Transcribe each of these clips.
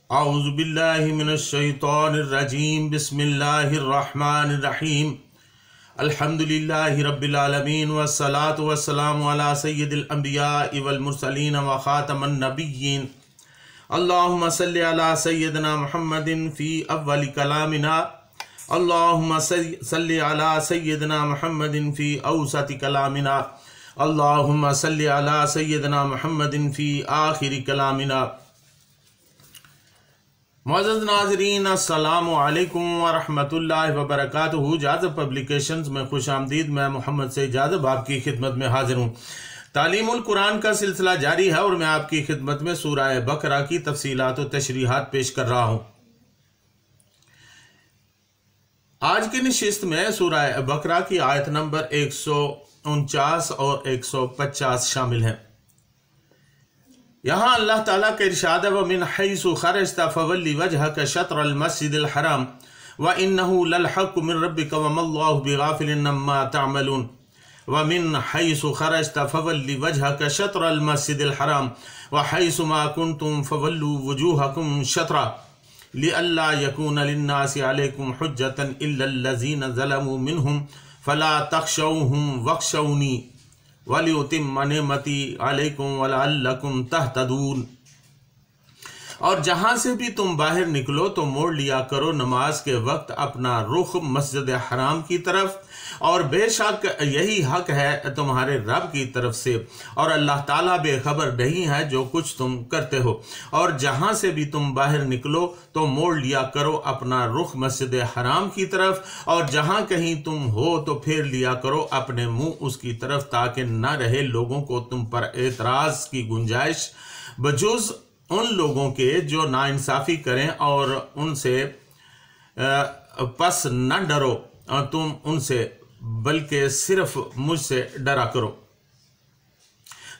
औज़ु बिल्लाहि मिनश शैतानिर रजीम बिस्मिल्लाहिर रहमानिर रहीम अल्हम्दुलिल्लाहि रब्बिल आलमीन वस्सलातु वस्सलामु अला सय्यिदिल अंबियाइ वल मुरसलीन व खातमन नबिय्यीन अल्लाहुम्मा सल्लि अला सय्यिदिना मुहम्मदिन फ़ी अव्वलि कलामिना अल्लाहुम्मा सल्लि अला सय्यिदिना मुहम्मदिन फ़ी औसति कलामिना अल्लाहुम्मा सल्लि अला सय्यिदिना मुहम्मदिन फ़ी आखिरि कलामिना। मुअज़्ज़ज़ नाज़रीन, अस्सलामु अलैकुम व रहमतुल्लाहि व बरकातुहू। जाज़ब पब्लिकेशंस में खुश आमदीद। मैं मोहम्मद सईद जाज़ब आपकी खिदमत में हाजिर हूँ। तालीमुल कुरान का सिलसिला जारी है और मैं आपकी खिदमत में सूरह बकरा की तफसीलात व तशरीहात पेश कर रहा हूँ। आज की नशिस्त में सूरह बकरा की आयत नंबर 149 और 150 शामिल हैं। यहाँ अल्लाह ताला का इरशाद है, व मिन हैसु खरजता फवल्ली वजहक शत्रल मस्जिदिल हराम व इन्नहु लल हक़्क़ु मिन रब्बिका व मल्लाहु बिगाफिलिन अम्मा तअमलून। व मिन हैसु खरजता फवल्ली वजहक शत्रल मस्जिदिल हराम व हैसु मा कुंतुम फवल्लू वजूहकुम शत्रा लिअल्ला यकून लिन्नासि अलैकुम हुज्जतन इल्लल्लज़ीना ज़लमू मिनहुम फला तख़शौहुम वख़शौनी वलियुतिम्म निअमती अलैकुम वलअल्लकुम तहतदून। और जहाँ से भी तुम बाहर निकलो तो मोड़ लिया करो नमाज के वक्त अपना रुख मस्जिद हराम की तरफ, और बेशक यही हक है तुम्हारे रब की तरफ से, और अल्लाह ताला बेखबर नहीं है जो कुछ तुम करते हो। और जहाँ से भी तुम बाहर निकलो तो मोड़ लिया करो अपना रुख मस्जिद हराम की तरफ, और जहाँ कहीं तुम हो तो फेर लिया करो अपने मुंह उसकी तरफ, ताकि न रहे लोगों को तुम पर एतराज़ की गुंजाइश बजुज़ उन लोगों के जो नाइंसाफ़ी करें, और उनसे पस न डरो तुम उनसे, बल्कि सिर्फ मुझसे डरा करो,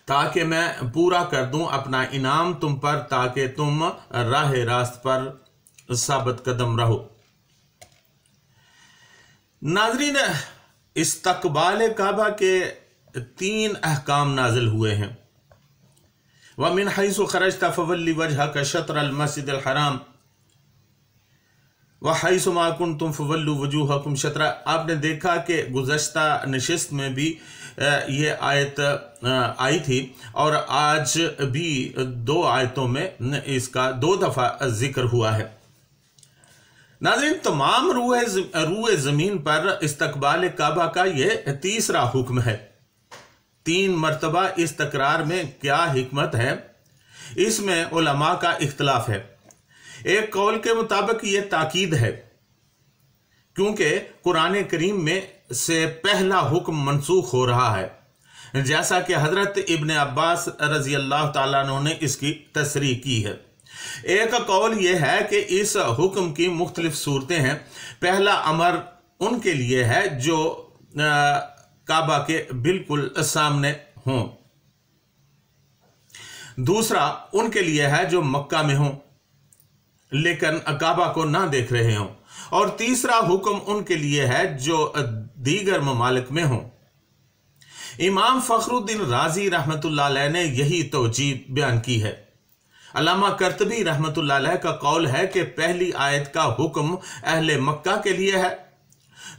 ताकि मैं पूरा कर दूं अपना इनाम तुम पर, ताकि तुम राह रास्त पर साबित कदम रहो। नाज़रीन, इस्तक़बाल काबा के 3 अहकाम नाजिल हुए हैं। व मिन हैसु खरजता फवल्ली वजहक शत्रल मस्जिदिल हराम व हैसु मा कुंतुम फवल्लू वजूहकुम शत्रा। आपने देखा कि गुज़श्ता नशिस्त में भी ये आयत आई थी, और आज भी 2 आयतों में इसका 2 दफ़ा जिक्र हुआ है। नाज़रीन, तमाम रूए ज़मीन पर इस्तक़बाल काबा का ये तीसरा हुक्म है। 3 मरतबा इस तकरार में क्या हिकमत है, इसमें उलमा का इख्तलाफ है। एक कौल के मुताबिक ये ताकीद है, क्योंकि कुरान करीम में से पहला हुक्म मनसूख हो रहा है, जैसा कि हज़रत इब्न अब्बास रज़ी अल्लाह ताला अन्हु ने इसकी तसरीह की है। एक कौल ये है कि इस हुक्म की मुख्तलिफ सूरतें हैं। पहला अमर उनके लिए है जो काबा के बिल्कुल सामने हों, दूसरा उनके लिए है जो मक्का में हों लेकिन काबा को ना देख रहे हों, और तीसरा हुक्म उनके लिए है जो दीगर ममालिक में हों। इमाम फखरुद्दीन राजी रहमतुल्लाह अलैह ने यही तौजीह बयान की है। अल्लामा कर्तबी रहमतुल्लाह अलैह का कौल है कि पहली आयत का हुक्म अहले मक्का के लिए है,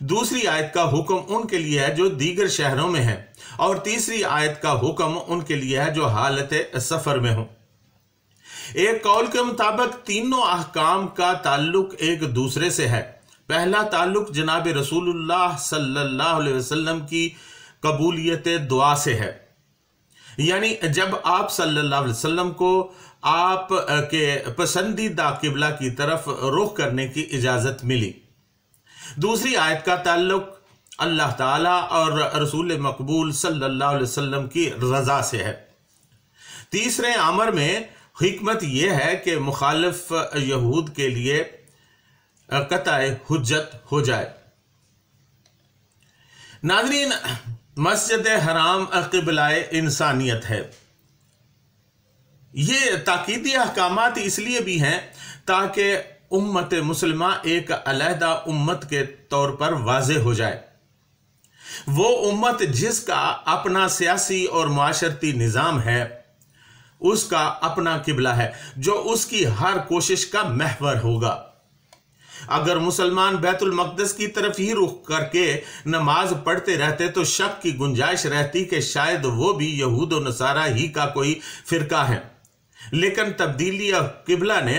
दूसरी आयत का हुक्म उनके लिए है जो दीगर शहरों में है, और तीसरी आयत का हुक्म उनके लिए है जो हालत सफ़र में हो। एक कौल के मुताबिक तीनों अहकाम का ताल्लुक एक दूसरे से है। पहला ताल्लुक जनाब रसूलुल्लाह सल्लल्लाहु अलैहि वसल्लम की कबूलियत दुआ से है, यानी जब आप सल्लल्लाहु अलैहि वसल्लम को आप के पसंदीदा किबला की तरफ रुख करने की इजाज़त मिली। दूसरी आयत का ताल्लुक अल्लाह ताला और रसूल मकबूल सल्लल्लाहु अलैहि वसल्लम की रज़ा से है। तीसरे अमर में हिकमत यह है कि मुखालिफ यहूद के लिए कतई हुज्जत हो जाए। नाज़रीन, मस्जिद हराम क़िबलाए इंसानियत है। ये ताकीदी अहकामात इसलिए भी हैं ताकि उम्मत मुसलिमा एक अलहदा उम्मत के तौर पर वाज़े हो जाए। वो उम्मत जिसका अपना सियासी और माशरती निज़ाम है, उसका अपना किबला है जो उसकी हर कोशिश का महवर होगा। अगर मुसलमान बैतुल मक़दस की तरफ ही रुख करके नमाज पढ़ते रहते तो शक की गुंजाइश रहती कि शायद वो भी यहूद और नसारा ही का कोई फिरका है। लेकिन तब्दीली किबला ने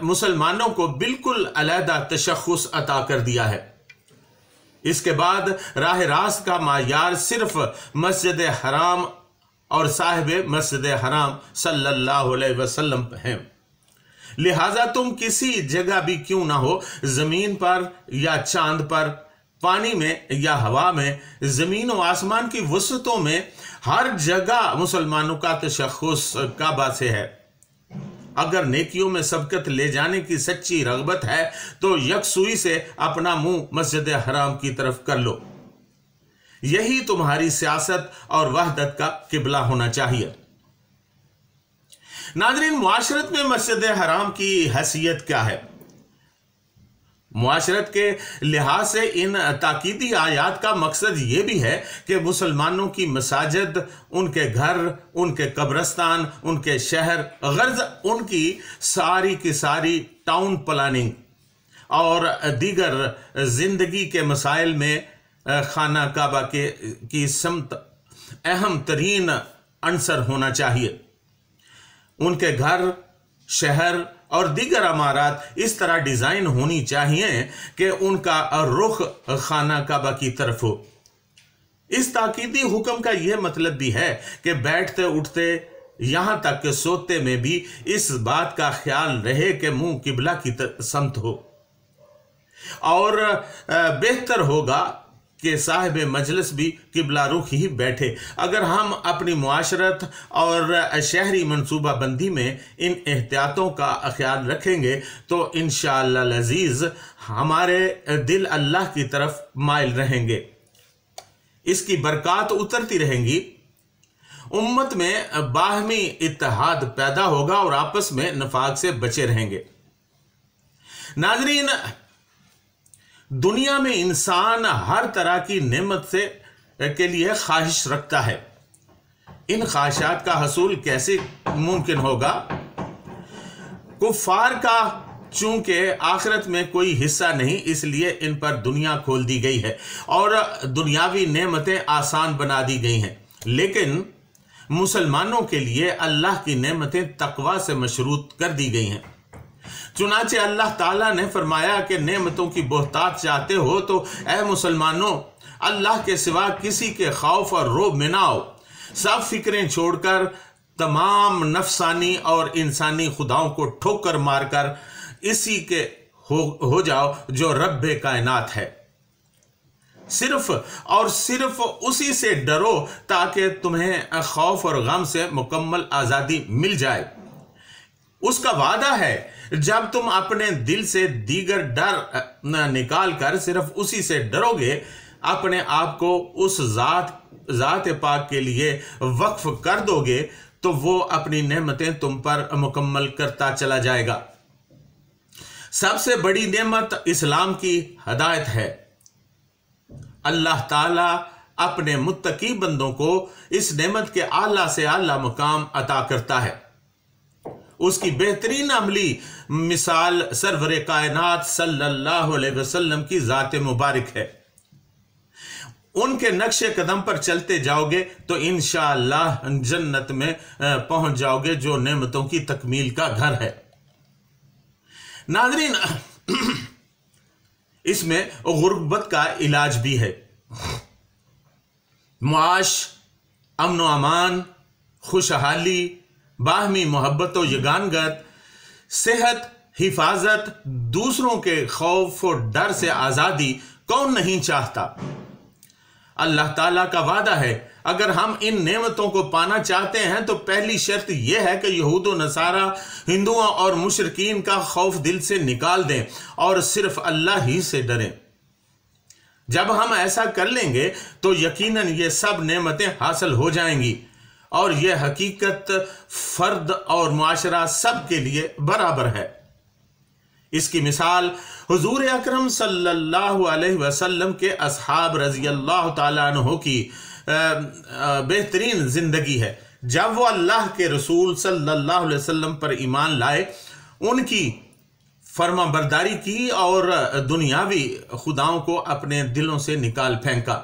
मुसलमानों को बिल्कुल अलहदा तशख़्ख़ुस अता कर दिया है। इसके बाद राह रास्त का मायार सिर्फ मस्जिद हराम और साहिब मस्जिद हराम सल्लल्लाहु अलैहि वसल्लम है। लिहाजा तुम किसी जगह भी क्यों ना हो, जमीन पर या चांद पर, पानी में या हवा में, जमीन और आसमान की वसतों में, हर जगह मुसलमानों का तशख़्ख़ुस काबा से है। अगर नेकियों में सबकत ले जाने की सच्ची रग़बत है तो यकसुई से अपना मुंह मस्जिद हराम की तरफ कर लो। यही तुम्हारी सियासत और वहदत का किबला होना चाहिए। नाज़रीन, मुआशरत में मस्जिद हराम की हैसियत क्या है? मुआशरत के लिहाज से इन ताकीदी आयात का मकसद ये भी है कि मुसलमानों की मसाजिद, उनके घर, उनके कब्रस्तान, उनके शहर, गर्ज उनकी सारी की सारी टाउन प्लानिंग और दीगर ज़िंदगी के मसाइल में खाना काबा की समत अहम तरीन अंसर होना चाहिए। उनके घर, शहर और दीगर अमारात इस तरह डिज़ाइन होनी चाहिए कि उनका रुख खाना काबा की तरफ हो। इस ताकीदी हुक्म का यह मतलब भी है कि बैठते उठते यहाँ तक कि सोते में भी इस बात का ख्याल रहे कि मुंह किबला की समत हो। और बेहतर होगा कि साहिब मजलिस भी किबला रुख ही बैठे। अगर हम अपनी मुआशरत और शहरी मनसूबाबंदी में इन एहतियातों का ख्याल रखेंगे तो इंशाअल्लाह अज़ीज़ हमारे दिल अल्लाह की तरफ माइल रहेंगे, इसकी बरक़ात उतरती रहेंगी, उम्मत में बाहमी इत्तेहाद पैदा होगा और आपस में नफाक से बचे रहेंगे। नाज़रीन, दुनिया में इंसान हर तरह की नेमत से के लिए ख्वाहिश रखता है। इन ख्वाहिशात का हसूल कैसे मुमकिन होगा? कुफ़ार का चूंकि आखिरत में कोई हिस्सा नहीं, इसलिए इन पर दुनिया खोल दी गई है और दुनियावी नेमतें आसान बना दी गई हैं। लेकिन मुसलमानों के लिए अल्लाह की नेमतें तकवा से मशरूत कर दी गई हैं। चुनांचे अल्लाह ताला ने फरमाया कि नेमतों की बोहतात चाहते हो तो ऐ मुसलमानों, अल्लाह के सिवा किसी के खौफ और रोब में ना आओ। सब फिक्रें छोड़कर तमाम नफसानी और इंसानी खुदाओं को ठोकर मारकर इसी के हो जाओ जो रब्बे कायनात है। सिर्फ और सिर्फ उसी से डरो ताकि तुम्हें खौफ और गम से मुकम्मल आज़ादी मिल जाए। उसका वादा है जब तुम अपने दिल से दीगर डर निकाल कर सिर्फ उसी से डरोगे, अपने आप को उस ज़ात पाक के लिए वक्फ कर दोगे, तो वो अपनी नेमतें तुम पर मुकम्मल करता चला जाएगा। सबसे बड़ी नेमत इस्लाम की हदायत है। अल्लाह ताला अपने मुत्तकी बंदों को इस नेमत के आला से आला मुकाम अता करता है। उसकी बेहतरीन अमली मिसाल सरवरे कायनात सल्लल्लाहु अलैहि वसल्लम की ज़ात मुबारक है। उनके नक्शे कदम पर चलते जाओगे तो इंशाअल्लाह जन्नत में पहुंच जाओगे, जो नेमतों की तकमील का घर है। नाज़रीन, इसमें गुर्बत का इलाज भी है। मुआश, अमन व अमान, खुशहाली, बाहमी मोहब्बत व यगानगत, सेहत, हिफाजत, दूसरों के खौफ और डर से आज़ादी कौन नहीं चाहता। अल्लाह ताला का वादा है, अगर हम इन नेमतों को पाना चाहते हैं तो पहली शर्त यह है कि यहूद व नसारा, हिंदुओं और मुशरिकीन का खौफ दिल से निकाल दें और सिर्फ अल्लाह ही से डरें। जब हम ऐसा कर लेंगे तो यकीनन ये सब नेमतें हासिल हो जाएंगी और यह हकीकत फर्द और मुआशरा सब के लिए बराबर है। इसकी मिसाल हुजूर अकरम सल्लल्लाहु अलैहि वसल्लम के असहाब रज़ी अल्लाह ताला अन्हु की बेहतरीन ज़िंदगी है। जब वो अल्लाह के रसूल सल्लल्लाहु अलैहि वसल्लम पर ईमान लाए, उनकी फर्माबरदारी की और दुनियावी खुदाओं को अपने दिलों से निकाल फेंका,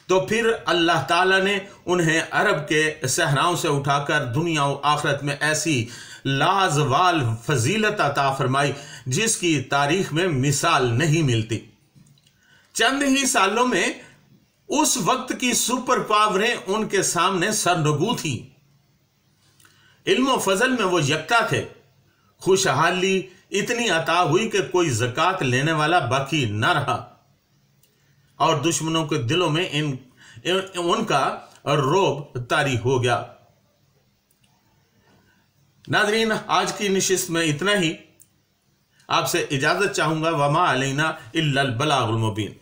तो फिर अल्लाह ताला ने उन्हें अरब के सहराओं से उठाकर दुनिया और आखिरत में ऐसी लाजवाल फजीलत अता फरमाई जिसकी तारीख में मिसाल नहीं मिलती। चंद ही सालों में उस वक्त की सुपर पावरें उनके सामने सरनगू थी। इल्म फजल में वो यकता थे। खुशहाली इतनी अता हुई कि कोई ज़कात लेने वाला बाकी न रहा और दुश्मनों के दिलों में उनका रोब तारी हो गया। नाज़रीन, आज की नशिस्त में इतना ही। आपसे इजाज़त चाहूँगा। वमा अलैना इल्लल बलागुल मुबीन।